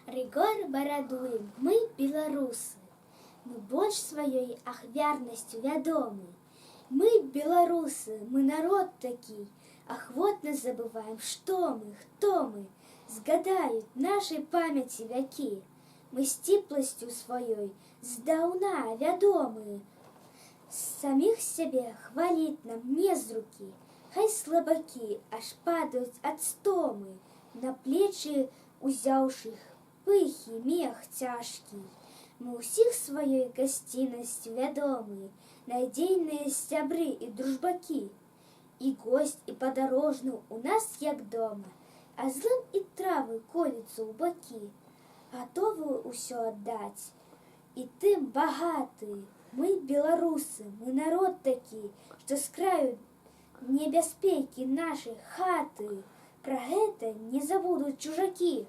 Рыгор барадуем, мы беларусы. Мы больш сваёй ахвярнасцю вядомы. Мы беларусы, мы народ такі, ахвотна забываем, што мы, хто мы. Згадаюць нашай памяці вякі. Мы сціпласцю сваёй здаўна вядомы. Саміх сябе хваліць нам не з рукі. Хай слабакі аж падаюць ад стомы, на плечы узяўшы пыхі мех цяжкі. Мы ўсіх сваёй гасціннасцю вядомы, надзейныя сябры і дружбакі. І госць, і падарожны у нас як дома, а злым і травы колюцца ў бакі. Гатовы ўсё аддаць, і тым багаты. Мы беларусы, мы народ такі, што з краю небяспекі нашай хаты. Пра гэта не забудуць чужакі.